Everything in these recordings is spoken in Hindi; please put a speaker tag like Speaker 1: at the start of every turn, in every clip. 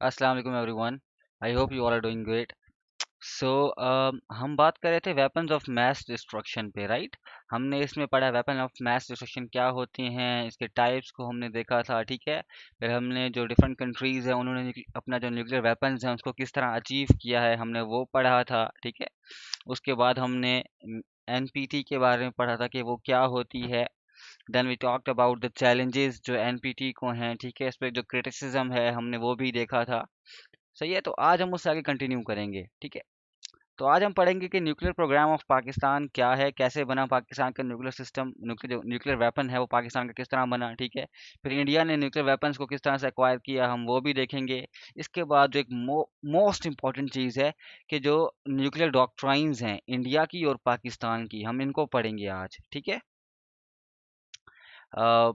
Speaker 1: अस्सलाम वालेकुम everyone. I hope you all are doing great. So हम बात कर रहे थे वेपन्स ऑफ मैस डिस्ट्रक्शन पे, राइट। हमने इसमें पढ़ा वेपन ऑफ मैस डिस्ट्रक्शन क्या होती हैं, इसके टाइप्स को हमने देखा था, ठीक है। फिर हमने जो डिफरेंट कंट्रीज़ हैं उन्होंने अपना जो न्यूक्लियर वेपन्स हैं उसको किस तरह अचीव किया है हमने वो पढ़ा था, ठीक है। उसके बाद हमने एनपीटी के बारे में पढ़ा था कि वो क्या होती है। Then we talked about the challenges जो एनपीटी को हैं, ठीक है। इस पर जो क्रिटिसिज्म है हमने वो भी देखा था। सही है, तो आज हम उससे आगे कंटिन्यू करेंगे, ठीक है। तो आज हम पढ़ेंगे कि न्यूक्लियर प्रोग्राम ऑफ पाकिस्तान क्या है, कैसे बना पाकिस्तान का न्यूक्लियर सिस्टम, न्यूक्लियर जो न्यूक्लियर वेपन है वो पाकिस्तान का किस तरह बना, ठीक है। फिर इंडिया ने न्यूक्लियर वेपन्स को किस तरह से एक्वायर किया, हम वो भी देखेंगे। इसके बाद जो एक मोस्ट इंपॉर्टेंट चीज़ है कि जो न्यूक्लियर डॉक्ट्राइंस हैं इंडिया की और पाकिस्तान की, हम इनको पढ़ेंगे आज, ठीक है। अ,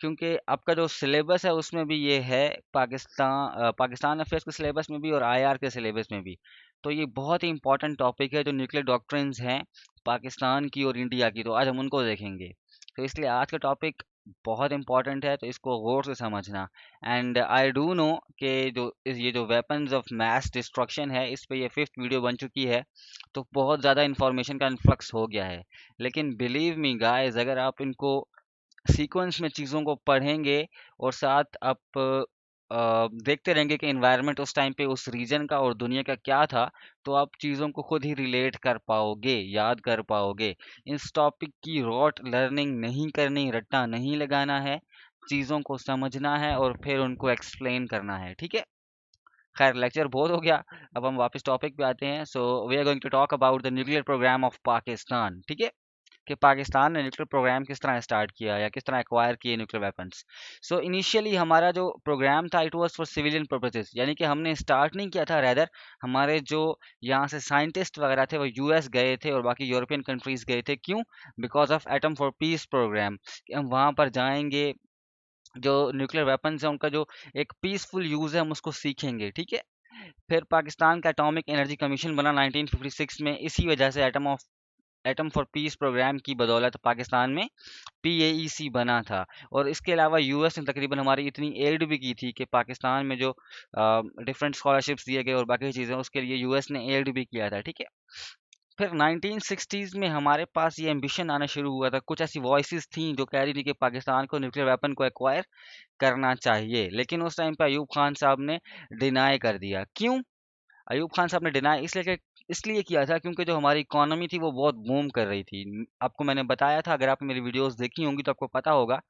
Speaker 1: क्योंकि आपका जो सिलेबस है उसमें भी ये है, पाकिस्तान अफेयर्स के सिलेबस में भी और आईआर के सिलेबस में भी। तो ये बहुत ही इंपॉर्टेंट टॉपिक है, जो न्यूक्लियर डॉक्ट्रिन्स हैं पाकिस्तान की और इंडिया की, तो आज हम उनको देखेंगे। तो इसलिए आज का टॉपिक बहुत इंपॉर्टेंट है, तो इसको गौर से समझना। एंड आई डू नो कि ये जो वेपन्स ऑफ मैस डिस्ट्रक्शन है, इस पे ये फिफ्थ वीडियो बन चुकी है, तो बहुत ज़्यादा इंफॉर्मेशन का इन्फ्लक्स हो गया है। लेकिन बिलीव मी गाइस, अगर आप इनको सीक्वेंस में चीज़ों को पढ़ेंगे और साथ आप देखते रहेंगे कि एनवायरनमेंट उस टाइम पे उस रीजन का और दुनिया का क्या था, तो आप चीज़ों को खुद ही रिलेट कर पाओगे, याद कर पाओगे। इस टॉपिक की रॉट लर्निंग नहीं करनी, रट्टा नहीं लगाना है, चीज़ों को समझना है और फिर उनको एक्सप्लेन करना है, ठीक है। खैर, लेक्चर बहुत हो गया, अब हम वापस टॉपिक पे आते हैं। So we are going to talk about the nuclear program of Pakistan, ठीक है। कि पाकिस्तान ने न्यूक्लियर प्रोग्राम किस तरह स्टार्ट किया या किस तरह एक्वायर किए न्यूक्लियर वेपन्स। सो इनिशियली हमारा जो प्रोग्राम था it was for civilian purposes, यानी कि हमने स्टार्ट नहीं किया था, रेदर हमारे जो यहाँ से साइंटिस्ट वगैरह थे वो यूएस गए थे और बाकी यूरोपियन कंट्रीज गए थे। क्यों? Because of atom for peace program, कि हम वहाँ पर जाएंगे, जो न्यूक्लियर वेपन्स है उनका जो एक पीसफुल यूज़ है हम उसको सीखेंगे, ठीक है। फिर पाकिस्तान का एटॉमिक एनर्जी कमीशन बना 1956 में, इसी वजह से एटम फॉर पीस प्रोग्राम की बदौलत पाकिस्तान में पीएईसी बना था। और इसके अलावा यूएस ने तकरीबन हमारी इतनी एड भी की थी कि पाकिस्तान में जो डिफरेंट स्कॉलरशिप्स दिए गए और बाकी चीज़ें, उसके लिए यूएस ने एड भी किया था, ठीक है। फिर 1960s में हमारे पास ये एम्बिशन आना शुरू हुआ था, कुछ ऐसी वॉइसेस थी जो कह रही थी कि पाकिस्तान को न्यूक्लियर वेपन को एक्वायर करना चाहिए, लेकिन उस टाइम पे अयूब खान साहब ने डिनाई कर दिया। क्यों? अयूब खान साहब ने डिनाई इसलिए किया था क्योंकि जो हमारी इकोनॉमी थी वो बहुत बूम कर रही थी। आपको मैंने बताया था, अगर आपने मेरी वीडियोस देखी होंगी तो आपको पता होगा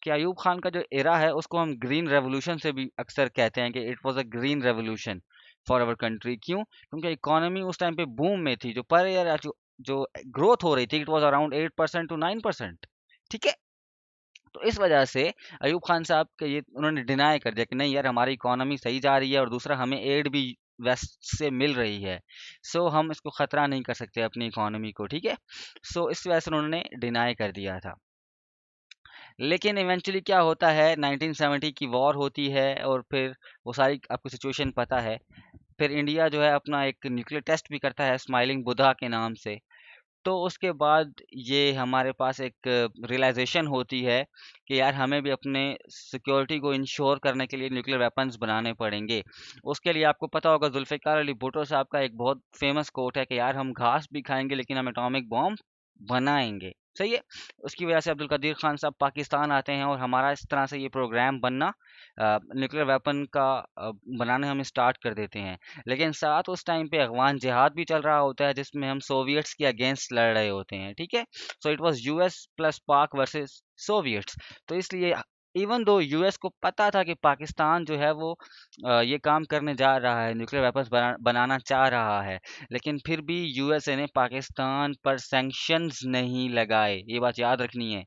Speaker 1: कि अयूब खान का जो एरा है उसको हम ग्रीन रेवोल्यूशन से भी अक्सर कहते हैं कि it was a green revolution for our country. क्यों? क्योंकि इकोनॉमी उस टाइम पे बूम में थी, जो पर ईयर जो ग्रोथ हो रही थी इट वाज अराउंड 8% टू 9%, ठीक है। तो इस वजह से अयूब खान साहब के ये उन्होंने डिनाई कर दिया कि नहीं यार, हमारी इकोनॉमी सही जा रही है और दूसरा हमें एड भी वेस्ट से मिल रही है, सो हम इसको खतरा नहीं कर सकते अपनी इकोनॉमी को, ठीक है। सो इस वजह से उन्होंने डिनाई कर दिया था। लेकिन इवेंचुअली क्या होता है, 1970 की वॉर होती है और फिर वो सारी आपको सिचुएशन पता है। फिर इंडिया जो है अपना एक न्यूक्लियर टेस्ट भी करता है स्माइलिंग बुद्धा के नाम से। तो उसके बाद ये हमारे पास एक रियलाइजेशन होती है कि यार हमें भी अपने सिक्योरिटी को इंश्योर करने के लिए न्यूक्लियर वेपन्स बनाने पड़ेंगे। उसके लिए आपको पता होगा, जुल्फ़िकार अली भुट्टो साहब का एक बहुत फेमस कोट है कि यार हम घास भी खाएंगे लेकिन हम एटॉमिक बॉम्ब बनाएंगे। सही है। उसकी वजह से अब्दुल कदीर खान साहब पाकिस्तान आते हैं और हमारा इस तरह से ये प्रोग्राम बनना, न्यूक्लियर वेपन का बनाने हम स्टार्ट कर देते हैं। लेकिन साथ उस टाइम पे अफगान जिहाद भी चल रहा होता है जिसमें हम सोवियट्स के अगेंस्ट लड़ रहे होते हैं, ठीक है। So it was US plus पाक वर्सेस सोवियट्स। तो इसलिए इवन दो यूएस को पता था कि पाकिस्तान जो है वो ये काम करने जा रहा है, न्यूक्लियर वेपन्स बनाना चाह रहा है, लेकिन फिर भी यूएसए ने पाकिस्तान पर सैंक्शंस नहीं लगाए। ये बात याद रखनी है।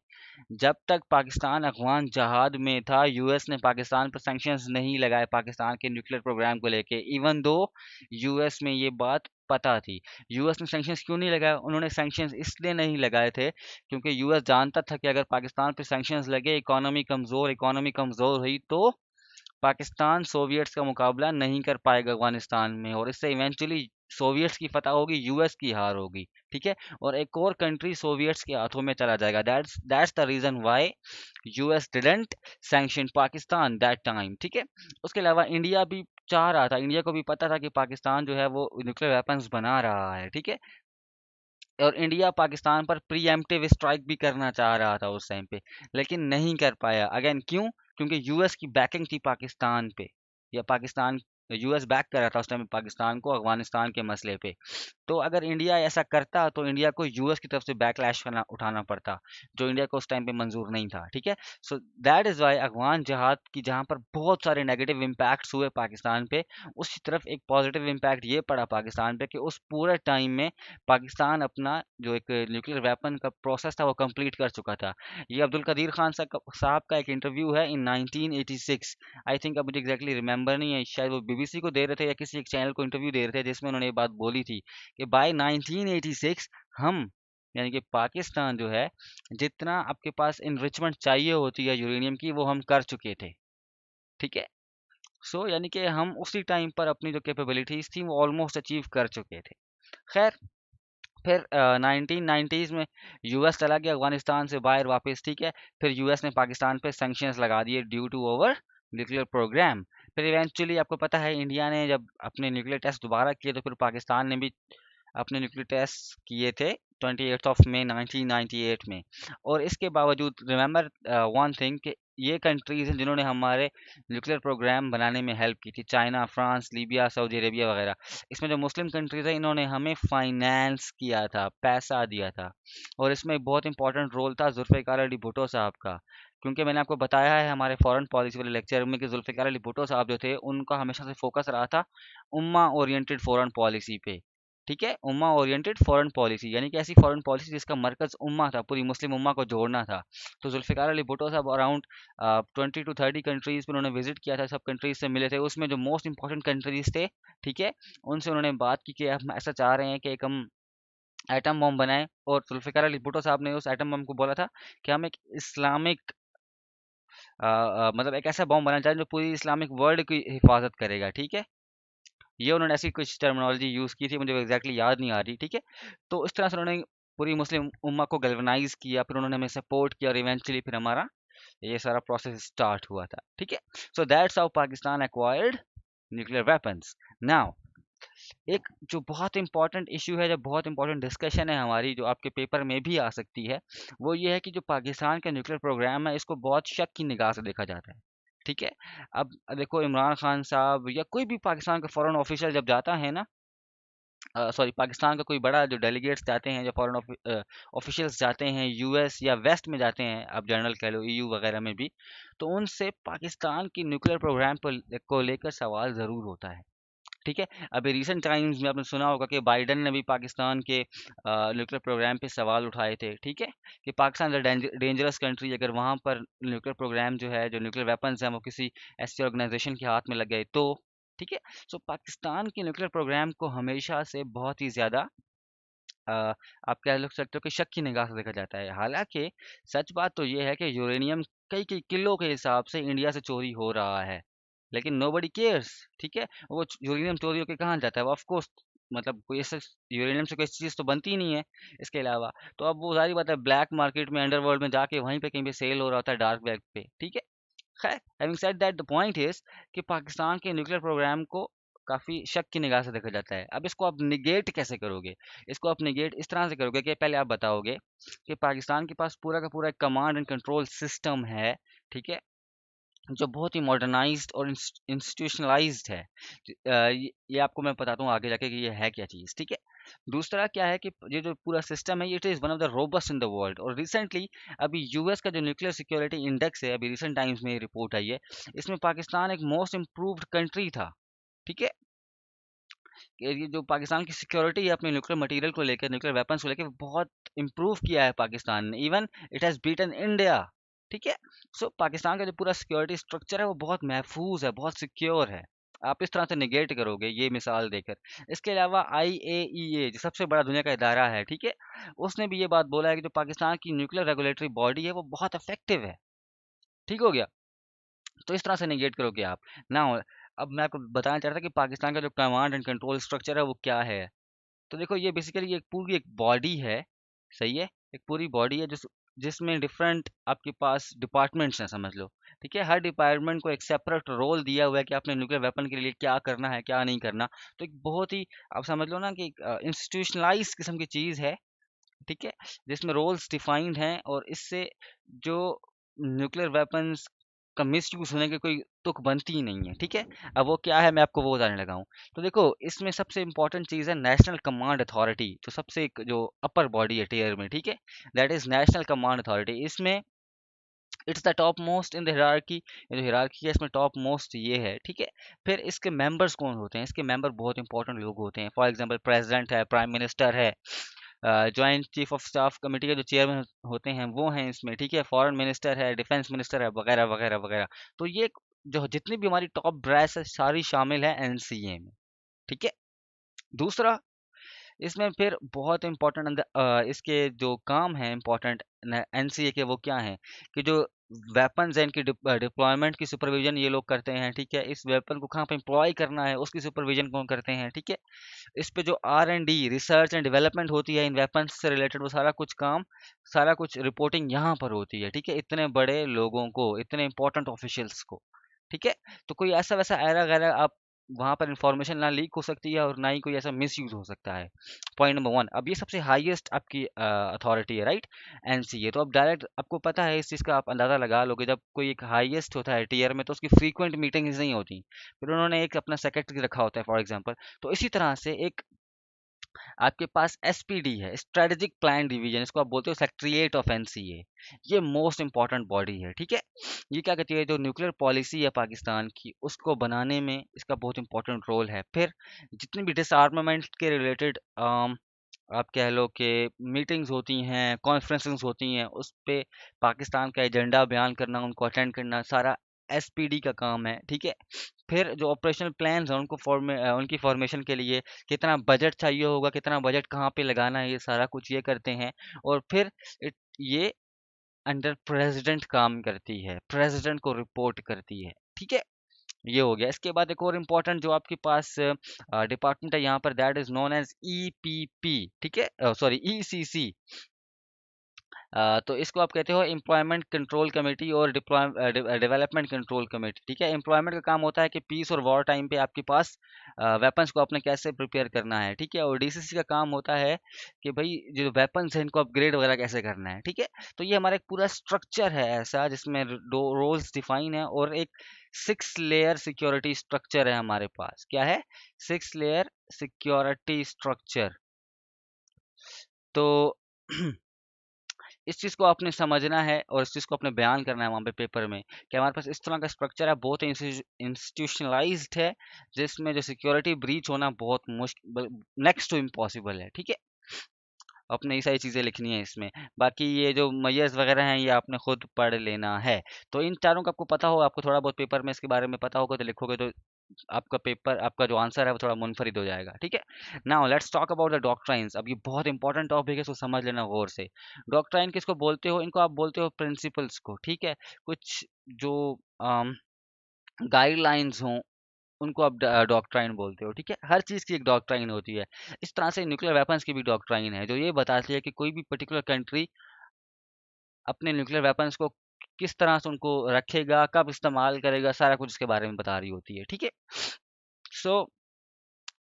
Speaker 1: जब तक पाकिस्तान अफगान जहाद में था यूएस ने पाकिस्तान पर सैंक्शंस नहीं लगाए पाकिस्तान के न्यूक्लियर प्रोग्राम को लेके, इवन दो यूएस में ये बात पता थी। यूएस ने सैंक्शंस क्यों नहीं लगाए? उन्होंने सैंक्शंस इसलिए नहीं लगाए थे क्योंकि यूएस जानता था कि अगर पाकिस्तान पर सैंक्शंस लगे, इकोनॉमी कमज़ोर हुई तो पाकिस्तान सोवियट्स का मुकाबला नहीं कर पाएगा अफगानिस्तान में, और इससे इवेंचुअली सोवियट्स की फतह होगी, यूएस की हार होगी। ठीक है, और एक और कंट्री सोवियट्स के हाथों में चला जाएगा। That's the reason why US didn't sanction Pakistan that time. ठीक है, उसके अलावा इंडिया भी चाह रहा था, इंडिया को भी पता था कि पाकिस्तान जो है वो न्यूक्लियर वेपन्स बना रहा है। ठीक है, और इंडिया पाकिस्तान पर प्रीएम्प्टिव स्ट्राइक भी करना चाह रहा था उस टाइम पे, लेकिन नहीं कर पाया। अगेन क्यों? क्योंकि यूएस की बैकिंग थी पाकिस्तान पे, या पाकिस्तान, यूएस बैक कर रहा था उस टाइम पे पाकिस्तान को अफगानिस्तान के मसले पे। तो अगर इंडिया ऐसा करता तो इंडिया को यूएस की तरफ से बैकलैश करना उठाना पड़ता, जो इंडिया को उस टाइम पे मंजूर नहीं था। ठीक है, so that is why Afghan जहाद की जहां पर बहुत सारे नेगेटिव इम्पैक्ट्स हुए पाकिस्तान पे, उसी तरफ एक पॉजिटिव इम्पैक्ट ये पड़ा पाकिस्तान पे कि उस पूरे टाइम में पाकिस्तान अपना जो एक न्यूक्लियर वेपन का प्रोसेस था वो कंप्लीट कर चुका था। ये अब्दुल कदीर खान साहब का एक इंटरव्यू है इन 1986। आई थिंक, अब मुझे एग्जैक्टली रिमेंबर नहीं है, शायद वो बीबीसी को दे रहे थे या किसी एक चैनल को इंटरव्यू दे रहे थे, जिसमें उन्होंने ये बात बोली थी कि बाय 1986 हम, यानी कि पाकिस्तान जो है, जितना आपके पास इनरिचमेंट चाहिए होती है यूरेनियम की, वो हम कर चुके थे। ठीक है, सो यानी कि हम उसी टाइम पर अपनी जो कैपेबिलिटीज थी वो ऑलमोस्ट अचीव कर चुके थे। खैर, फिर 1990s में यूएस चला गया अफगानिस्तान से बाहर वापस। ठीक है, फिर यूएस ने पाकिस्तान पे सैंक्शंस लगा दिए due to over nuclear program. फिर इवेंचुअली आपको पता है इंडिया ने जब अपने न्यूक्लियर टेस्ट दोबारा किए, तो फिर पाकिस्तान ने भी अपने न्यूक्लियर टेस्ट किए थे 28 मई 1998 में। और इसके बावजूद रिमेंबर वन थिंग कि ये कंट्रीज हैं जिन्होंने हमारे न्यूक्लियर प्रोग्राम बनाने में हेल्प की थी, China, France, Libya, Saudi Arabia वगैरह। इसमें जो मुस्लिम कंट्रीज है, इन्होंने हमें फाइनेंस किया था, पैसा दिया था। और इसमें एक बहुत इंपॉर्टेंट रोल था जुल्फ़िकार अली भुट्टो साहब का, क्योंकि मैंने आपको बताया है हमारे फॉरेन पॉलिसी वाले लेक्चर में कि जुल्फ़िकार अली भुट्टो साहब जो थे, उनका हमेशा से फोकस रहा था उम्मा ओरिएंटेड फॉरेन पॉलिसी पे। ठीक है, उम्मा ओरिएंटेड फॉरेन पॉलिसी, यानी कि ऐसी फॉरेन पॉलिसी जिसका मरकज उम्मा था, पूरी मुस्लिम उम्मा को जोड़ना था। तो जुल्फ़िकार अली भुट्टो साहब अराउंड 20 to 30 कंट्रीज पर उन्होंने विजिट किया था, सब कंट्रीज से मिले थे। उसमें जो मोस्ट इंपॉर्टेंट कंट्रीज थे, ठीक है, उनसे उन्होंने बात की कि हम ऐसा चाह रहे हैं कि एक हम एटम बम बनाएं। और जुल्फ़िकार अली भुट्टो साहब ने उस एटम बम को बोला था कि हम एक इस्लामिक मतलब एक ऐसा बम बनाना चाहें जो पूरी इस्लामिक वर्ल्ड की हिफाजत करेगा। ठीक है, ये उन्होंने ऐसी कुछ टर्मिनोलॉजी यूज़ की थी, मुझे एग्जैक्टली याद नहीं आ रही। ठीक है, तो इस तरह से उन्होंने पूरी मुस्लिम उम्मा को गैल्वनाइज किया, फिर उन्होंने हमें सपोर्ट किया, और इवेंचुअली फिर हमारा ये सारा प्रोसेस स्टार्ट हुआ था। ठीक है, so that's how Pakistan acquired nuclear weapons. Now, एक जो बहुत इंपॉर्टेंट इशू है, जो बहुत इंपॉर्टेंट डिस्कशन है हमारी, जो आपके पेपर में भी आ सकती है, वो ये है कि जो पाकिस्तान का न्यूक्लियर प्रोग्राम है, इसको बहुत शक की निगाह से देखा जाता है। ठीक है, अब देखो, इमरान खान साहब या कोई भी पाकिस्तान का फॉरेन ऑफिशियल जब जाता है ना, सॉरी, पाकिस्तान का कोई बड़ा जो डेलीगेट्स जाते हैं, जो फॉरेन ऑफिशियल्स जाते हैं यूएस या वेस्ट में जाते हैं, आप जनरल कह लो, ईयू वगैरह में भी, तो उनसे पाकिस्तान की न्यूक्लियर प्रोग्राम को लेकर सवाल ज़रूर होता है। ठीक है, अभी रिसेंट टाइम्स में आपने सुना होगा कि बाइडन ने भी पाकिस्तान के न्यूक्लियर प्रोग्राम पे सवाल उठाए थे। ठीक है, कि पाकिस्तान इज डेंजरस कंट्री, अगर वहाँ पर न्यूक्लियर प्रोग्राम जो है, जो न्यूक्लियर वेपन्स हैं, वो किसी ऐसी ऑर्गेनाइजेशन के हाथ में लग गए तो। ठीक है, सो पाकिस्तान के न्यूक्लियर प्रोग्राम को हमेशा से बहुत ही ज़्यादा आप कह लोग सकते हो कि शक की निगाह से देखा जाता है। हालांकि सच बात तो ये है कि यूरेनियम कई कई किलो के हिसाब से इंडिया से चोरी हो रहा है, लेकिन नोबडी केयर्स। ठीक है, वो यूरेनियम चोरी होकर कहाँ जाता है? वो ऑफ कोर्स, मतलब कोई ऐसा यूरेनियम से कोई चीज़ तो बनती ही नहीं है इसके अलावा। तो अब वो सारी बात है, ब्लैक मार्केट में, अंडरवर्ल्ड में जाके वहीं पे कहीं पे सेल हो रहा होता है, डार्क वेब पे। ठीक है, खैर, having said that, the point is कि पाकिस्तान के न्यूक्लियर प्रोग्राम को काफी शक की निगाह से देखा जाता है। अब इसको आप निगेट कैसे करोगे? इसको आप निगेट इस तरह से करोगे कि पहले आप बताओगे कि पाकिस्तान के पास पूरा का पूरा एक कमांड एंड कंट्रोल सिस्टम है। ठीक है, जो बहुत ही मॉडर्नाइज्ड और इंस्टीट्यूशनलाइज्ड है। ये आपको मैं बताता हूँ आगे जाके कि ये है क्या चीज़। ठीक है, दूसरा क्या है कि ये जो पूरा सिस्टम है, it is one of the robust in the world. और रिसेंटली अभी यूएस का जो न्यूक्लियर सिक्योरिटी इंडेक्स है, अभी रिसेंट टाइम्स में रिपोर्ट आई है, इसमें पाकिस्तान एक मोस्ट इम्प्रूव्ड कंट्री था। ठीक है, कि ये जो पाकिस्तान की सिक्योरिटी है अपने न्यूक्लियर मटेरियल को लेकर, न्यूक्लियर वेपन्स को लेकर, बहुत इम्प्रूव किया है पाकिस्तान ने। Even it has beaten India. ठीक है, सो पाकिस्तान का जो पूरा सिक्योरिटी स्ट्रक्चर है वो बहुत महफूज है, बहुत सिक्योर है। आप इस तरह से निगेट करोगे ये मिसाल देकर। इसके अलावा आईएईए, जो सबसे बड़ा दुनिया का इदारा है, ठीक है, उसने भी ये बात बोला है कि जो पाकिस्तान की न्यूक्लियर रेगुलेटरी बॉडी है वो बहुत इफेक्टिव है। ठीक हो गया, तो इस तरह से नेगेट करोगे आप ना। अब मैं आपको बताना चाह रहा था कि पाकिस्तान का जो कमांड एंड कंट्रोल स्ट्रक्चर है वो क्या है। तो देखो ये बेसिकली एक पूरी एक बॉडी है, सही है, एक पूरी बॉडी है जिसमें डिफरेंट आपके पास डिपार्टमेंट्स हैं, समझ लो। ठीक है, हर डिपार्टमेंट को एक सेपरेट रोल दिया हुआ है कि आपने न्यूक्लियर वेपन के लिए क्या करना है क्या नहीं करना। तो एक बहुत ही, आप समझ लो ना कि इंस्टीट्यूशनलाइज किस्म की चीज़ है, ठीक है, जिसमें रोल्स डिफाइंड हैं, और इससे जो न्यूक्लियर वेपन्स का मिस यूज होने की कोई तुक बनती ही नहीं है। ठीक है, अब वो क्या है मैं आपको वो बताने लगा हूँ। तो देखो इसमें सबसे इंपॉर्टेंट चीज़ है नेशनल कमांड अथॉरिटी, जो सबसे जो अपर बॉडी है टीयर में, ठीक है, that is national command authority. इसमें it's the top most in the hierarchy, ये जो हिरार्की है इसमें टॉप मोस्ट ये है, ठीक है। फिर इसके मेंबर्स कौन होते हैं? इसके मेंबर बहुत इंपॉर्टेंट लोग होते हैं। फॉर एग्जांपल प्रेसिडेंट है, प्राइम मिनिस्टर है, joint chief of staff committee के जो चेयरमैन होते हैं वो हैं इसमें, ठीक है, फॉरेन मिनिस्टर है, डिफेंस मिनिस्टर है, वगैरह वगैरह वगैरह। तो ये जो जितनी भी हमारी टॉप ब्रास है सारी शामिल है एनसीए में, ठीक है। दूसरा, इसमें फिर बहुत इंपॉर्टेंट इसके जो काम है इंपॉर्टेंट एनसीए के, वो क्या हैं कि जो वेपन्स हैं इनकी डिप्लॉयमेंट की सुपरविजन ये लोग करते हैं, ठीक है। इस वेपन को कहाँ पे एम्प्लॉय करना है उसकी सुपरविजन कौन करते हैं, ठीक है। इस पे जो R&D रिसर्च एंड डेवलपमेंट होती है इन वेपन्स से रिलेटेड, वो सारा कुछ काम, सारा कुछ रिपोर्टिंग यहाँ पर होती है, ठीक है, इतने बड़े लोगों को, इतने इंपॉर्टेंट ऑफिशियल्स को, ठीक है। तो कोई ऐसा वैसा एरा गैरा आप वहां पर इंफॉर्मेशन ना लीक हो सकती है और ना ही कोई ऐसा मिस यूज हो सकता है। पॉइंट नंबर वन, अब ये सबसे हाईएस्ट आपकी अथॉरिटी है, राइट, एनसीए। तो अब डायरेक्ट आपको पता है इस चीज़ का, आप अंदाज़ा लगा लोगे, जब कोई एक हाईएस्ट होता है टीयर में तो उसकी फ्रीक्वेंट मीटिंग्स नहीं होती, फिर उन्होंने एक अपना सेक्रेटरी रखा होता है फॉर एग्जांपल। तो इसी तरह से एक आपके पास एसपीडी है, स्ट्रेटेजिक प्लान डिवीजन, इसको आप बोलते हो सेक्रेटरीट ऑफ एनसीए। ये मोस्ट इंपॉर्टेंट बॉडी है, ठीक है। ये क्या कहती है, जो न्यूक्लियर पॉलिसी है पाकिस्तान की उसको बनाने में इसका बहुत इंपॉर्टेंट रोल है। फिर जितनी भी डिसआर्मामेंट के रिलेटेड आप कह लो कि मीटिंग्स होती हैं, कॉन्फ्रेंसेस होती हैं, उस पे पाकिस्तान का एजेंडा बयान करना, उनको अटेंड करना, सारा एसपीडी का काम है, ठीक है। फिर जो ऑपरेशनल प्लान्स हैं उनको उनकी फॉर्मेशन के लिए कितना बजट चाहिए होगा, कितना बजट कहाँ पे लगाना है, ये सारा कुछ ये करते हैं। और फिर ये अंडर प्रेसिडेंट काम करती है, प्रेसिडेंट को रिपोर्ट करती है, ठीक है। ये हो गया। इसके बाद एक और इम्पोर्टेंट जो आपके पास डिपार्टमेंट है यहाँ पर, that is known as EPP, ठीक है, सॉरी ईसीसी। तो इसको आप कहते हो एम्प्लॉयमेंट कंट्रोल कमेटी और डेवलपमेंट कंट्रोल कमेटी, ठीक है। एम्प्लॉयमेंट का काम होता है कि पीस और वॉर टाइम पे आपके पास वेपन्स को आपने कैसे प्रिपेयर करना है, ठीक है। और डीसीसी का काम होता है कि भाई जो वेपन्स हैं इनको अपग्रेड वगैरह कैसे करना है, ठीक है। तो ये हमारा एक पूरा स्ट्रक्चर है ऐसा जिसमें दो रोल्स डिफाइन है, और एक 6 लेयर सिक्योरिटी स्ट्रक्चर है हमारे पास। क्या है? 6 लेयर सिक्योरिटी स्ट्रक्चर। तो इस चीज़ को आपने समझना है और इस चीज़ को अपने बयान करना है वहाँ पे पेपर में, कि हमारे पास इस तरह का स्ट्रक्चर है, बहुत इंस्टीट्यूशनलाइज्ड है, जिसमें जो सिक्योरिटी ब्रीच होना बहुत मुश्किल, नेक्स्ट टू इम्पॉसिबल है, ठीक है। अपने ये सारी चीज़ें लिखनी है इसमें। बाकी ये जो मैयर्स वगैरह हैं ये आपने खुद पढ़ लेना है। तो इन चारों का आपको पता हो, आपको थोड़ा बहुत पेपर में इसके बारे में पता होगा तो लिखोगे तो आपका पेपर, आपका जो आंसर है वो थोड़ा मुनफरिद हो जाएगा, ठीक है। Now let's talk about the doctrines. अब ये बहुत इंपॉर्टेंट टॉपिक है, इसको समझ लेना गौर से। डॉक्ट्राइन किसको बोलते हो? इनको आप बोलते हो प्रिंसिपल्स को, ठीक है। कुछ जो गाइडलाइंस हों उनको आप डॉक्ट्राइन बोलते हो, ठीक है। हर चीज़ की एक डॉक्ट्राइन होती है। इस तरह से न्यूक्लियर वेपन्स की भी डॉक्ट्राइन है जो ये बताती है कि कोई भी पर्टिकुलर कंट्री अपने न्यूक्लियर वेपन्स को किस तरह से उनको रखेगा, कब इस्तेमाल करेगा, सारा कुछ इसके बारे में बता रही होती है, ठीक है। सो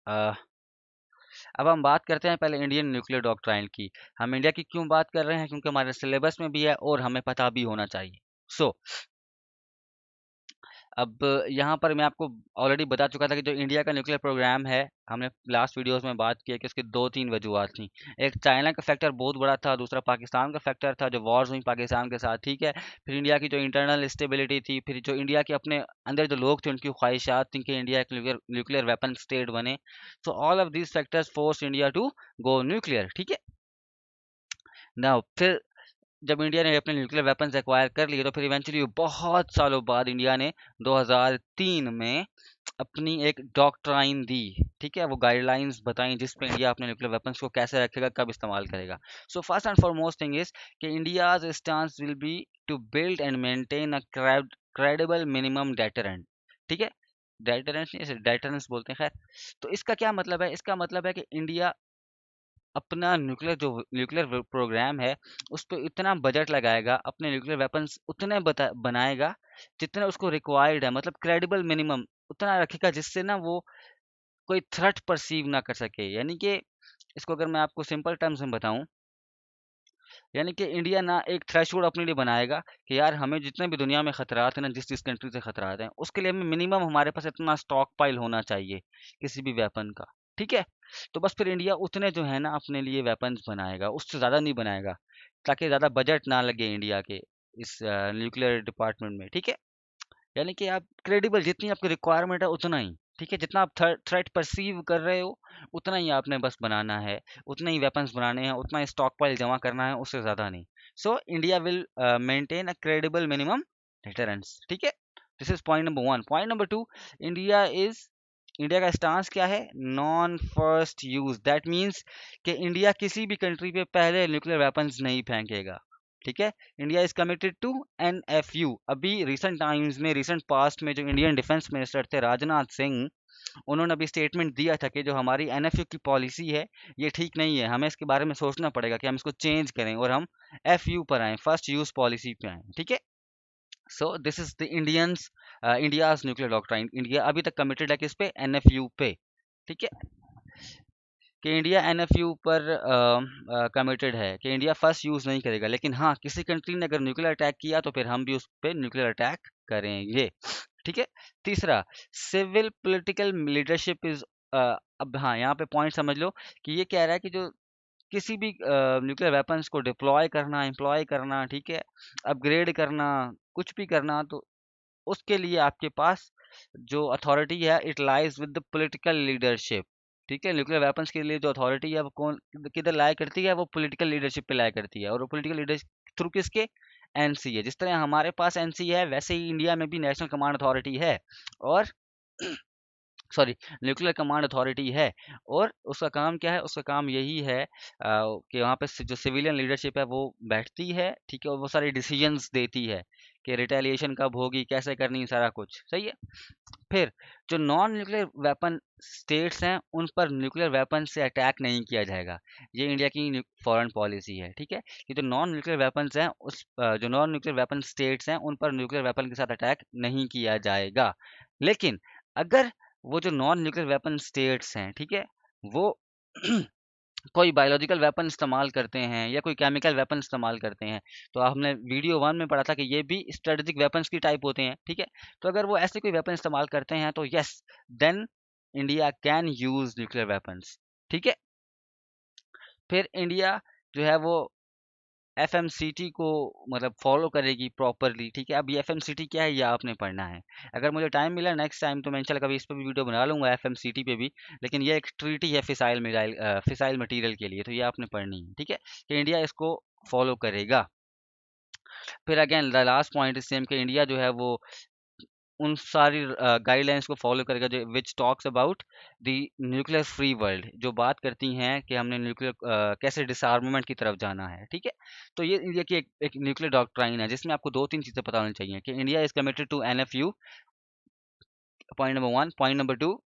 Speaker 1: अब हम बात करते हैं पहले इंडियन न्यूक्लियर डॉक्ट्राइन की। हम इंडिया की क्यों बात कर रहे हैं? क्योंकि हमारे सिलेबस में भी है और हमें पता भी होना चाहिए। सो अब यहाँ पर मैं आपको ऑलरेडी बता चुका था कि जो इंडिया का न्यूक्लियर प्रोग्राम है, हमने लास्ट वीडियोस में बात की है कि उसकी दो तीन वजूहत थी। एक चाइना का फैक्टर बहुत बड़ा था, दूसरा पाकिस्तान का फैक्टर था जो वॉर्स हुई पाकिस्तान के साथ, ठीक है। फिर इंडिया की जो इंटरनल स्टेबिलिटी थी, फिर जो इंडिया के अपने अंदर जो लोग थे उनकी ख्वाहिशात थी कि इंडिया एक न्यूक्लियर वेपन स्टेट बने। So all of these factors force India to go nuclear, ठीक है। ना फिर जब इंडिया ने अपने न्यूक्लियर वेपन्स एक्वायर कर लिए तो फिर इवेंचुअली बहुत सालों बाद इंडिया ने 2003 में अपनी एक डॉक्ट्राइन दी, ठीक है, वो गाइडलाइंस बताई जिस पे इंडिया अपने न्यूक्लियर वेपन्स को कैसे रखेगा, कब इस्तेमाल करेगा। So first and foremost thing is कि India's stance will be to build and maintain a credible minimum deterrent. ठीक है, डेटरेंस नहीं, इसे डेटरेंस बोलते हैं। खैर, तो इसका क्या मतलब है? इसका मतलब है कि इंडिया अपना न्यूक्लियर प्रोग्राम है उस पर इतना बजट लगाएगा, अपने न्यूक्लियर वेपन्स उतने बनाएगा जितने उसको रिक्वायर्ड है, मतलब क्रेडिबल मिनिमम उतना रखेगा जिससे ना वो कोई थ्रेट परसीव ना कर सके। यानी कि इसको अगर मैं आपको सिंपल टर्म्स में बताऊं, यानी कि इंडिया ना एक थ्रेशोल्ड अपने लिए बनाएगा कि यार हमें जितने भी दुनिया में खतरात हैं ना, जिस जिस कंट्री से खतरात हैं, उसके लिए हमें मिनिमम हमारे पास इतना स्टॉक पाइल होना चाहिए किसी भी वेपन का। ठीक है, तो बस फिर इंडिया उतने जो है ना अपने लिए वेपन्स बनाएगा, उससे ज़्यादा नहीं बनाएगा, ताकि ज़्यादा बजट ना लगे इंडिया के इस न्यूक्लियर डिपार्टमेंट में। ठीक है, यानी कि आप क्रेडिबल जितनी आपकी रिक्वायरमेंट है उतना ही, ठीक है, जितना आप थ्रेट परसीव कर रहे हो उतना ही आपने बस बनाना है, उतने ही वेपन्स बनाने हैं, उतना ही स्टॉक पाइल जमा करना है, उससे ज़्यादा नहीं। So India will maintain a credible minimum deterrence. ठीक है, this is point number one. Point number two, India का स्टांस क्या है? Non first use. That means कि इंडिया किसी भी कंट्री पे पहले न्यूक्लियर वेपन्स नहीं फेंकेगा। ठीक है, India is committed to NFU। अभी रिसेंट टाइम्स में, रिसेंट पास्ट में जो इंडियन डिफेंस मिनिस्टर थे राजनाथ सिंह, उन्होंने अभी स्टेटमेंट दिया था कि जो हमारी NFU की पॉलिसी है ये ठीक नहीं है, हमें इसके बारे में सोचना पड़ेगा कि हम इसको चेंज करें और हम FU पर आए, फर्स्ट यूज पॉलिसी पे आए। ठीक है, so this is the India's nuclear doctrine. India अभी तक कमिटेड है किस पे? NFU पे। ठीक है, कि इंडिया NFU पर कमिटेड है कि इंडिया फर्स्ट यूज नहीं करेगा, लेकिन हाँ किसी कंट्री ने अगर न्यूक्लियर अटैक किया तो फिर हम भी उस पर न्यूक्लियर अटैक करेंगे। ठीक है, तीसरा, सिविल पॉलिटिकल लीडरशिप इज, अब हाँ यहाँ पे पॉइंट समझ लो कि ये कह रहा है कि जो किसी भी न्यूक्लियर वेपन्स को डिप्लॉय करना, एम्प्लॉय करना, ठीक है, अपग्रेड करना, कुछ भी करना, तो उसके लिए आपके पास जो अथॉरिटी है, it lies with the political leadership. ठीक है, न्यूक्लियर वेपन्स के लिए जो अथॉरिटी है वो कौन किधर लाया करती है? वो पॉलिटिकल लीडरशिप पे लाया करती है, और वो पॉलिटिकल लीडरशिप थ्रू किसके? NC है। जिस तरह हमारे पास NC है वैसे ही इंडिया में भी नेशनल कमांड अथॉरिटी है, और सॉरी, न्यूक्लियर कमांड अथॉरिटी है। और उसका काम क्या है? उसका काम यही है कि वहाँ पे जो सिविलियन लीडरशिप है वो बैठती है, ठीक है, और वो सारी डिसीजंस देती है कि रिटेलिएशन कब होगी, कैसे करनी, सारा कुछ सही है। फिर जो नॉन न्यूक्लियर वेपन स्टेट्स हैं उन पर न्यूक्लियर वेपन से अटैक नहीं किया जाएगा। ये इंडिया की फॉरेन पॉलिसी है। ठीक है, कि जो नॉन न्यूक्लियर वेपन्स हैं जो नॉन न्यूक्लियर वेपन स्टेट्स हैं उन पर न्यूक्लियर वेपन के साथ अटैक नहीं किया जाएगा। लेकिन अगर वो जो नॉन न्यूक्लियर वेपन स्टेट्स हैं, ठीक है, वो कोई बायोलॉजिकल वेपन इस्तेमाल करते हैं या कोई केमिकल वेपन इस्तेमाल करते हैं, तो हमने वीडियो 1 में पढ़ा था कि ये भी स्ट्रेटेजिक वेपन्स की टाइप होते हैं। ठीक है, तो अगर वो ऐसे कोई वेपन इस्तेमाल करते हैं तो yes, then India can use nuclear weapons. ठीक है, फिर इंडिया जो है वो FMCT को मतलब फॉलो करेगी प्रॉपरली। ठीक है, अब ये FMCT क्या है ये आपने पढ़ना है। अगर मुझे टाइम मिला नेक्स्ट टाइम तो मैं इंशाल्लाह कभी इस पर भी वीडियो बना लूंगा, FMCT पे भी। लेकिन ये एक ट्रीटी है फिसाइल मटेरियल के लिए, तो ये आपने पढ़नी है। ठीक है, कि इंडिया इसको फॉलो करेगा। फिर again the last point is same, कि इंडिया जो है वो उन सारी गाइडलाइंस को फॉलो करेगा जो which talks about the nuclear free world, जो बात करती हैं कि हमने न्यूक्लियर कैसे डिसआर्मामेंट की तरफ जाना है। ठीक है, तो ये इंडिया की एक न्यूक्लियर डॉक्ट्राइन है जिसमें आपको दो तीन चीज़ें पता होनी चाहिए, कि India is committed to NFU, point number one. Point number two,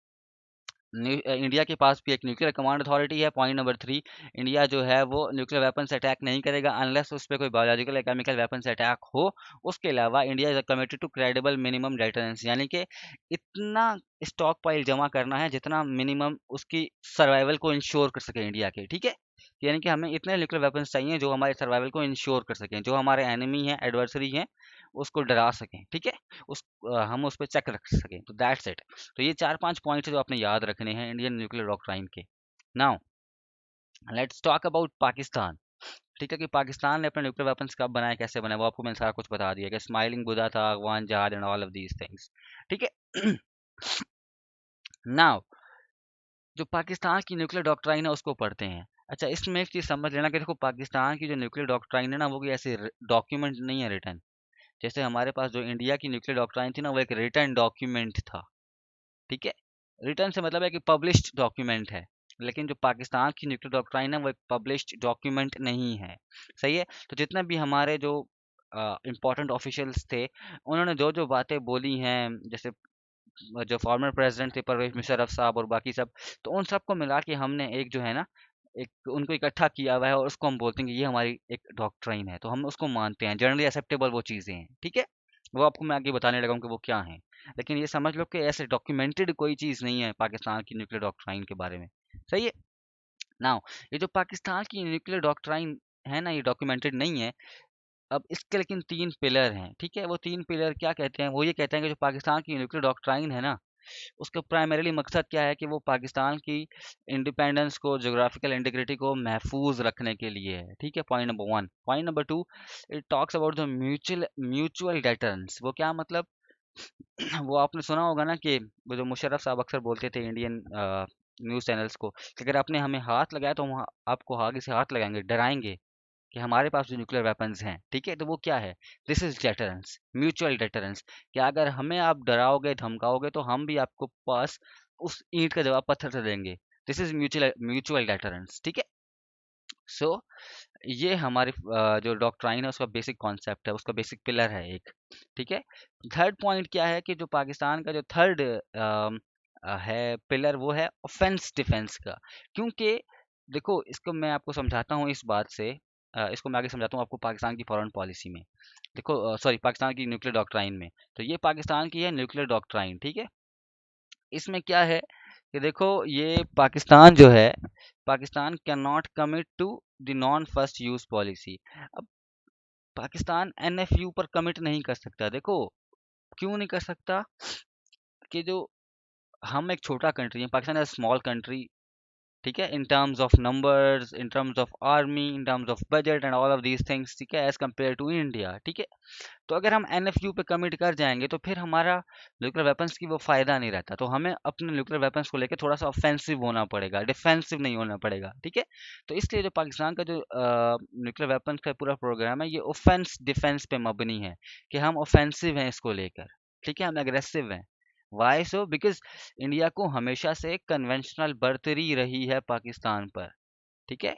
Speaker 1: India के पास भी एक न्यूक्लियर कमांड अथॉरिटी है। पॉइंट नंबर थ्री, इंडिया जो है वो न्यूक्लियर वेपन से अटैक नहीं करेगा अनलेस उस पर कोई बायोलॉजिकल या केमिकल वेपन से अटैक हो। उसके अलावा India is committed to credible minimum deterrence, यानी कि इतना स्टॉक पाइल जमा करना है जितना मिनिमम उसकी सर्वाइवल को इंश्योर कर सके इंडिया के। ठीक है, यानी कि हमें इतने न्यूक्लियर वेपन्स चाहिए जो हमारे सर्वाइवल को इंश्योर कर सकें, जो हमारे एनिमी हैं, एडवर्सरी हैं, उसको डरा सकें। ठीक है, हम उस पर चेक रख सकें। तो दैट्स इट। तो ये चार पांच पॉइंट्स जो आपने याद रखने हैं इंडियन न्यूक्लियर डॉक्ट्राइन के। Now let's talk about Pakistan. ठीक है, कि पाकिस्तान ने अपने न्यूक्लियर वेपन्स कब बनाए, कैसे बनाए, वो आपको मैंने सारा कुछ बता दिया, कि स्माइलिंग बुद्धा था, अगवान जहाज and all of these things. ठीक है, नाउ जो पाकिस्तान की न्यूक्लियर डॉक्ट्राइन है उसको पढ़ते हैं। अच्छा, इसमें एक चीज़ समझ लेना कि देखो पाकिस्तान की जो न्यूक्लियर डॉक्ट्राइन है ना वो कोई ऐसे डॉक्यूमेंट नहीं है रिटर्न। जैसे हमारे पास जो इंडिया की न्यूक्लियर डॉक्ट्राइन थी ना वो एक रिटर्न डॉक्यूमेंट था। ठीक है, रिटर्न से मतलब है कि पब्लिश्ड डॉक्यूमेंट है। लेकिन जो पाकिस्तान की न्यूक्लियर डॉक्ट्राइन है वो एक पब्लिश्ड डॉक्यूमेंट नहीं है। सही है, तो जितने भी हमारे जो इम्पोर्टेंट ऑफिशियल्स थे, उन्होंने जो जो बातें बोली हैं, जैसे जो फॉर्मर प्रेसिडेंट थे परवेज मुशर्रफ साहब और बाकी सब, तो उन सबको मिला के हमने एक जो है ना, एक उनको इकट्ठा किया हुआ है और उसको हम बोलते हैं कि ये हमारी एक डॉक्ट्राइन है, तो हम उसको मानते हैं, जनरली एक्सेप्टेबल वो चीज़ें हैं, ठीक है। वो आपको मैं आगे बताने लगा हूँ कि वो क्या हैं। लेकिन ये समझ लो कि ऐसे डॉक्यूमेंटेड कोई चीज़ नहीं है पाकिस्तान की न्यूक्लियर डॉक्ट्राइन के बारे में। सही है। नाउ ये जो पाकिस्तान की न्यूक्लियर डॉक्ट्राइन है ना, ये डॉक्यूमेंटेड नहीं है। अब इसके लेकिन 3 पिलर हैं, ठीक है। वो 3 पिलर क्या कहते हैं? वो ये कहते हैं कि जो पाकिस्तान की न्यूक्लियर डॉक्ट्राइन है ना, उसका प्राइमरीली मकसद क्या है कि वो पाकिस्तान की इंडिपेंडेंस को, ज्योग्राफिकल इंटीग्रिटी को महफूज रखने के लिए है, ठीक है। Point number 1। Point number 2, it talks about the mutual mutual deterrence. वो क्या मतलब? वो आपने सुना होगा ना कि वो जो मुशर्रफ साहब अक्सर बोलते थे इंडियन न्यूज़ चैनल्स को, कि अगर आपने हमें हाथ लगाया तो हम आपको आगे से हाथ लगाएंगे, डराएंगे कि हमारे पास जो न्यूक्लियर वेपन्स हैं, ठीक है। तो वो क्या है? This is deterrence, mutual deterrence. कि अगर हमें आप डराओगे, धमकाओगे, तो हम भी आपको पास उस ईंट का जवाब पत्थर से देंगे। This is mutual mutual deterrence, ठीक है। सो ये हमारी जो डॉक्ट्राइन है उसका बेसिक कॉन्सेप्ट है, उसका बेसिक पिलर है एक, ठीक है। थर्ड पॉइंट क्या है कि जो पाकिस्तान का जो थर्ड है पिलर, वो है ऑफेंस डिफेंस का। क्योंकि देखो, इसको मैं आपको समझाता हूँ इस बात से, इसको मैं आगे समझाता हूँ आपको पाकिस्तान की फॉरेन पॉलिसी में। देखो, सॉरी, पाकिस्तान की न्यूक्लियर डॉक्ट्राइन में। तो ये पाकिस्तान की है न्यूक्लियर डॉक्ट्राइन, ठीक है। इसमें क्या है कि देखो, ये पाकिस्तान जो है, Pakistan can not commit to the non first use policy. अब पाकिस्तान एनएफयू पर कमिट नहीं कर सकता। देखो, क्यों नहीं कर सकता? कि जो हम एक छोटा कंट्री है, पाकिस्तान है स्मॉल कंट्री, ठीक है, in terms of numbers, in terms of army, in terms of budget and all of these things, ठीक है, एज कम्पेयर टू इंडिया, ठीक है। तो अगर हम एनएफयू पे कमिट कर जाएंगे तो फिर हमारा न्यूक्लियर वेपन्स की वो फायदा नहीं रहता। तो हमें अपने न्यूक्लियर वेपन्स को लेकर थोड़ा सा ऑफेंसिव होना पड़ेगा, डिफेंसिव नहीं होना पड़ेगा, ठीक है। तो इसलिए जो पाकिस्तान का जो न्यूक्लियर वेपन्स का पूरा प्रोग्राम है, ये ऑफेंस डिफेंस पे मबनी है, कि हम ऑफेंसिव हैं इसको लेकर, ठीक है, हम एग्रेसिव हैं। Y so? बिकॉज इंडिया को हमेशा से कन्वेंशनल बर्तरी रही है पाकिस्तान पर, ठीक है।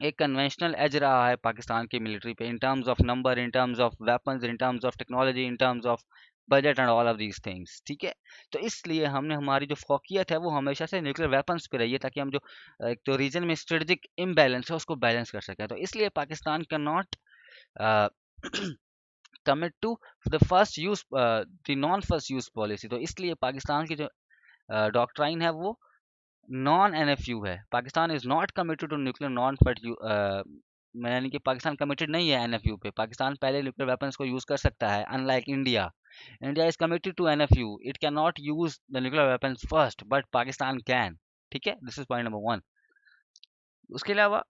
Speaker 1: एक कन्वेंशनल एज रहा है पाकिस्तान की मिलिट्री पे, in terms of number, in terms of weapons, in terms of technology, in terms of budget and all of these things, ठीक है। तो इसलिए हमने, हमारी जो फोकियत है वो हमेशा से न्यूक्लियर वेपन्स पे रही है, ताकि हम जो एक तो रीजन में स्ट्रेटेजिक इम्बैलेंस है उसको बैलेंस कर सकें। तो इसलिए Pakistan can not commit to the first use, the non first use policy. तो इसलिए पाकिस्तान की जो डॉक्ट्राइन है वो नॉन एनएफयू है। Pakistan is not committed to nuclear non first use, यानी कि पाकिस्तान कमिटेड नहीं है एनएफयू पे। पाकिस्तान पहले न्यूक्लियर वेपन्स को यूज कर सकता है, unlike India. India is committed to NFU, it can not use the nuclear weapons first, but Pakistan can, ठीक है। This is point number 1। उसके अलावा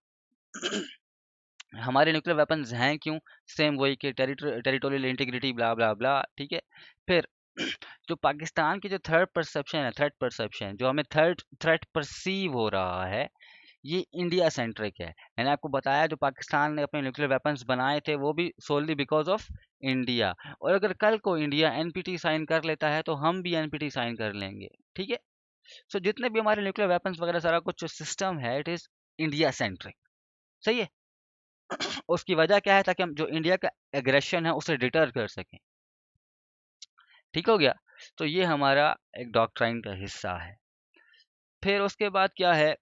Speaker 1: हमारे न्यूक्लियर वेपन्स हैं क्यों? सेम वही कि टेरिटोरियल इंटीग्रिटी, ब्ला ब्ला ब्ला, ठीक है। फिर जो पाकिस्तान की जो थर्ड परसेप्शन है, थर्ड परसेप्शन जो हमें थर्ड थ्रेट परसीव हो रहा है, ये इंडिया सेंट्रिक है। मैंने आपको बताया जो पाकिस्तान ने अपने न्यूक्लियर वेपन्स बनाए थे वो भी सोलली बिकॉज ऑफ इंडिया। और अगर कल को इंडिया एनपीटी साइन कर लेता है तो हम भी एनपीटी साइन कर लेंगे, ठीक है। सो जितने भी हमारे न्यूक्लियर वेपन्स वगैरह सारा कुछ सिस्टम है, इट इज इंडिया सेंट्रिक, सही है। उसकी वजह क्या है? ताकि हम जो इंडिया का एग्रेशन है उसे डिटर कर सकें, ठीक हो गया। तो ये हमारा एक डॉक्ट्राइन का हिस्सा है। फिर उसके बाद क्या है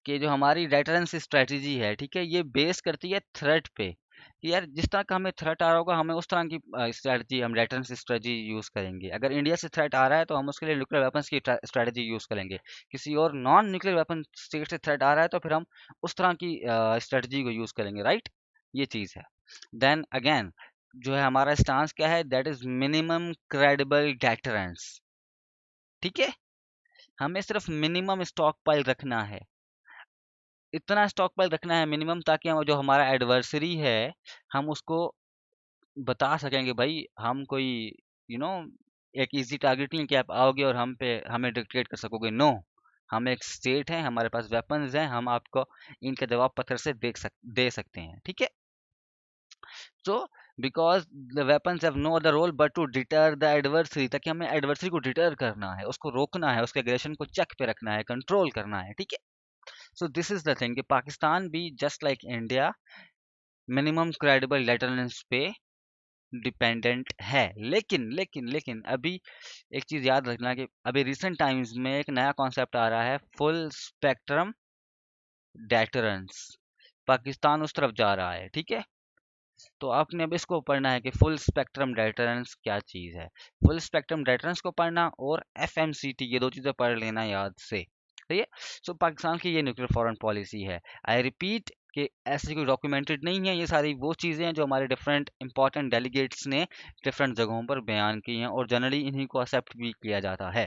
Speaker 1: कि जो हमारी डेटरेंस स्ट्रेटजी है, ठीक है, ये बेस करती है थ्रेट पे, कि यार जिस तरह का हमें थ्रेट आ रहा होगा हमें उस तरह की स्ट्रेटजी, हम डेटरेंस स्ट्रेटजी यूज करेंगे। अगर इंडिया से थ्रेट आ रहा है तो हम उसके लिए न्यूक्लियर वेपन्स की स्ट्रेटजी यूज करेंगे। किसी और नॉन न्यूक्लियर वेपन स्टेट से थ्रेट आ रहा है तो फिर हम उस तरह की स्ट्रेटजी को यूज करेंगे, राइट। ये चीज है। देन अगेन जो है हमारा स्टांस क्या है? That is minimum credible deterrence, ठीक है। हमें सिर्फ मिनिमम स्टॉक पाइल रखना है, इतना स्टॉक पाइल रखना है मिनिमम, ताकि हम जो हमारा एडवर्सरी है हम उसको बता सकें कि भाई हम कोई यू नो एक इजी टारगेट नहीं कि आप आओगे और हम पे हमें डिक्टेट कर सकोगे। नो, हम एक स्टेट है, हमारे पास वेपन्स हैं, हम आपको इनके जवाब पत्थर से दे सकते हैं, ठीक है। So because the weapons have no other role but to deter the adversary, ताकि हमें एडवर्सरी को डिटर करना है, उसको रोकना है, उसके एग्रेशन को चेक पे रखना है, कंट्रोल करना है, ठीक है। So this is the thing कि पाकिस्तान भी just like India minimum credible deterrence पे डिपेंडेंट है। लेकिन लेकिन लेकिन अभी एक चीज याद रखना कि अभी रिसेंट टाइम्स में एक नया कॉन्सेप्ट आ रहा है, फुल स्पेक्ट्रम डेटरेंस। पाकिस्तान उस तरफ जा रहा है, ठीक है। तो आपने अब इसको पढ़ना है कि फुल स्पेक्ट्रम डेटरेंस क्या चीज़ है। फुल स्पेक्ट्रम डेटरेंस को पढ़ना और एफएमसीटी, ये दो चीज़ें पढ़ लेना याद से, ठीक है। सो पाकिस्तान की ये न्यूक्लियर फॉरेन पॉलिसी है। आई रिपीट कि ऐसी कोई डॉक्यूमेंटेड नहीं है, ये सारी वो चीज़ें हैं जो हमारे डिफरेंट इंपॉर्टेंट डेलीगेट्स ने डिफरेंट जगहों पर बयान की हैं और जनरली इन्हीं को एक्सेप्ट भी किया जाता है,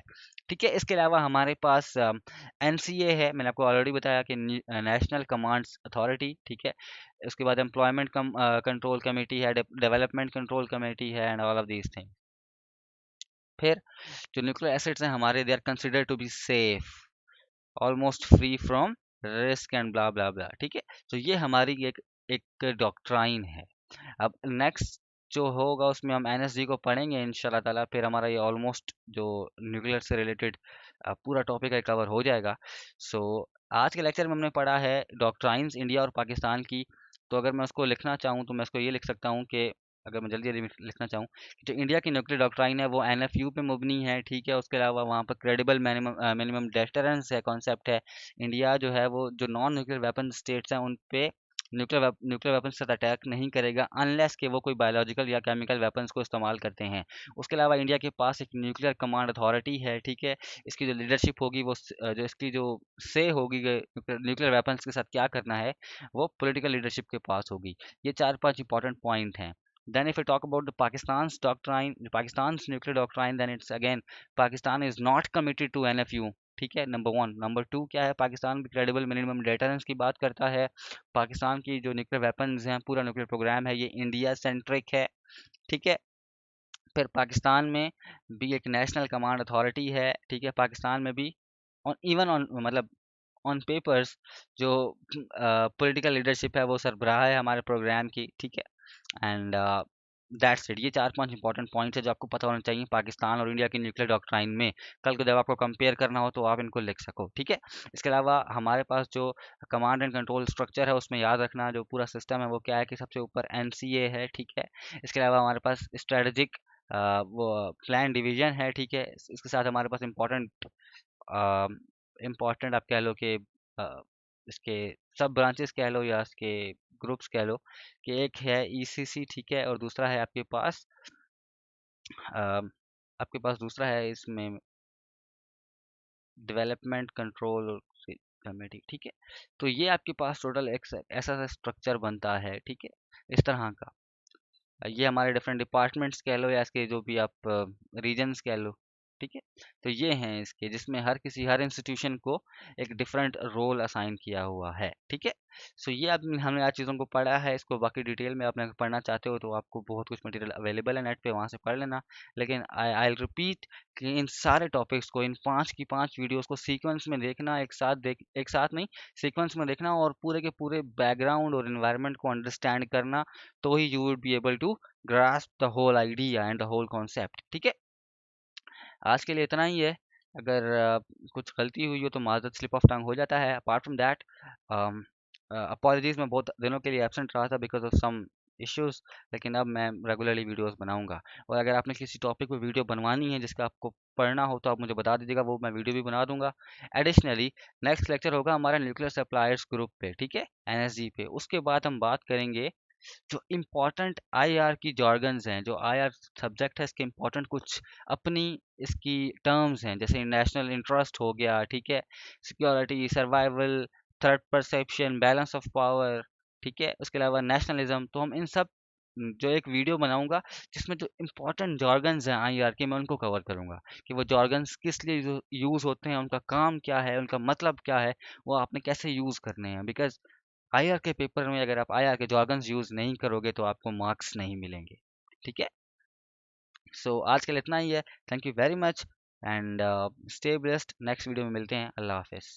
Speaker 1: ठीक है। इसके अलावा हमारे पास एनसीए है, मैंने आपको ऑलरेडी बताया कि नेशनल कमांड्स अथॉरिटी, ठीक है। उसके बाद एम्प्लॉयमेंट कंट्रोल कमेटी है, डेवलपमेंट कंट्रोल कमेटी है, and all of these thing. फिर जो न्यूक्लियर एसिड्स हैं हमारे, they are considered to be safe, almost free from risk and blah blah blah, ठीक है। तो ये हमारी एक एक डॉक्ट्राइन है। अब नेक्स्ट जो होगा उसमें हम एनएसजी को पढ़ेंगे इंशाल्लाह ताला, फिर हमारा ये ऑलमोस्ट जो न्यूक्लियर से रिलेटेड पूरा टॉपिक है कवर हो जाएगा। सो आज के लेक्चर में हमने पढ़ा है डॉक्ट्राइन्स इंडिया और पाकिस्तान की। तो अगर मैं उसको लिखना चाहूँ तो मैं उसको ये लिख सकता हूँ कि, अगर मैं जल्दी जल्दी लिखना चाहूँ, कि जो इंडिया की न्यूक्लियर डॉक्ट्राइन है वो एनएफयू पे मुबनी है, ठीक है। उसके अलावा वहाँ पर क्रेडिबल मिनिमम डेटरेंस है, कॉन्सेप्ट है। इंडिया जो है वो जो नॉन न्यूक्लियर वेपन स्टेट्स हैं उन पे न्यूक्लियर वेपन से अटैक नहीं करेगा अनलेस कि वो कोई बायोलॉजिकल या केमिकल वेपन्स को इस्तेमाल करते हैं। उसके अलावा इंडिया के पास एक न्यूक्लियर कमांड अथॉरिटी है, ठीक है। इसकी जो लीडरशिप होगी वो जो इसकी जो से होगी कि न्यूक्लियर वेपन्स के साथ क्या करना है, वो पॉलिटिकल लीडरशिप के पास होगी। ये चार पांच इंपॉर्टेंट पॉइंट हैं। Then if we talk about the Pakistan's doctrine, Pakistan's nuclear doctrine, then it's again Pakistan is not committed to NFU, ठीक है, नंबर वन। नंबर टू क्या है, पाकिस्तान भी क्रेडिबल मिनिमम डेटरेंस की बात करता है। पाकिस्तान की जो न्यूक्लियर वेपन्स हैं, पूरा न्यूक्लियर प्रोग्राम है, ये इंडिया सेंट्रिक है, ठीक है। फिर पाकिस्तान में भी एक नेशनल कमांड अथॉरिटी है, ठीक है। पाकिस्तान में भी ऑन इवन ऑन मतलब ऑन पेपर्स जो पॉलिटिकल लीडरशिप है वो सरबराह है हमारे प्रोग्राम की, ठीक है। And that's it. ये चार पांच इंपॉर्टेंट पॉइंट्स है जो आपको पता होना चाहिए पाकिस्तान और इंडिया की न्यूक्लियर डॉक्ट्राइन में। कल को जब आपको कंपेयर करना हो तो आप इनको लिख सको, ठीक है। इसके अलावा हमारे पास जो कमांड एंड कंट्रोल स्ट्रक्चर है उसमें याद रखना जो पूरा सिस्टम है वो क्या है, कि सबसे ऊपर एनसीए है, ठीक है। इसके अलावा हमारे पास स्ट्रेटेजिक वो प्लान डिवीजन है, ठीक है। इसके साथ हमारे पास इम्पोर्टेंट आप कह लो कि इसके सब ब्रांचेस कह लो या इसके ग्रुप्स कह लो, कि एक है ईसीसी, ठीक है, और दूसरा है आपके पास दूसरा है इसमें डेवलपमेंट कंट्रोल कमेटी, ठीक है। तो ये आपके पास टोटल एक ऐसा स्ट्रक्चर बनता है, ठीक है, इस तरह का। ये हमारे डिफरेंट डिपार्टमेंट्स कह लो या इसके जो भी आप रीजन्स कह लो, ठीक है। तो ये हैं इसके, जिसमें हर इंस्टीट्यूशन को एक डिफरेंट रोल असाइन किया हुआ है, ठीक है। सो ये अब हमने आज चीज़ों को पढ़ा है, इसको बाकी डिटेल में आपने अगर पढ़ना चाहते हो तो आपको बहुत कुछ मटेरियल अवेलेबल है नेट पे, वहाँ से पढ़ लेना। लेकिन आई रिपीट कि इन सारे टॉपिक्स को, इन पाँच की पाँच वीडियोस को सीक्वेंस में देखना, एक साथ नहीं, सीक्वेंस में देखना और पूरे के पूरे बैकग्राउंड और इन्वायरमेंट को अंडरस्टैंड करना, तो ही you would be able to grasp the whole idea and the whole concept, ठीक है। आज के लिए इतना ही है। अगर कुछ गलती हुई हो तो माजरत, स्लिप ऑफ टंग हो जाता है। अपार्ट फ्रॉम दैट अपॉलजीज, मैं बहुत दिनों के लिए एब्सेंट रहा था बिकॉज ऑफ सम इश्यूज, लेकिन अब मैं रेगुलरली वीडियोस बनाऊंगा। और अगर आपने किसी टॉपिक पे वीडियो बनवानी है जिसका आपको पढ़ना हो तो आप मुझे बता दीजिएगा, वो मैं वीडियो भी बना दूंगा। एडिशनली नेक्स्ट लेक्चर होगा हमारा न्यूक्लियर सप्लायर्स ग्रुप पे, ठीक है, एनएसजी पे। उसके बाद हम बात करेंगे जो इम्पोर्टेंट आईआर की जॉर्गन्स हैं, जो आईआर सब्जेक्ट है इसके इम्पोर्टेंट कुछ अपनी इसकी टर्म्स हैं, जैसे नेशनल इंटरेस्ट हो गया, ठीक है, security, survival, threat perception, balance of power, ठीक है। उसके अलावा नेशनलिज्म। तो हम इन सब जो एक वीडियो बनाऊंगा जिसमें जो इम्पोर्टेंट जॉर्गन्स हैं आईआर के, मैं उनको कवर करूंगा कि वो जॉर्गन्स किस लिए यूज होते हैं, उनका काम क्या है, उनका मतलब क्या है, वो आपने कैसे यूज करने हैं। बिकॉज आईआर के पेपर में अगर आप आईआर के जॉर्गन्स यूज नहीं करोगे तो आपको मार्क्स नहीं मिलेंगे, ठीक है। सो आज के लिए इतना ही है। Thank you very much and stay blessed. Next video में मिलते हैं। अल्लाह हाफिज।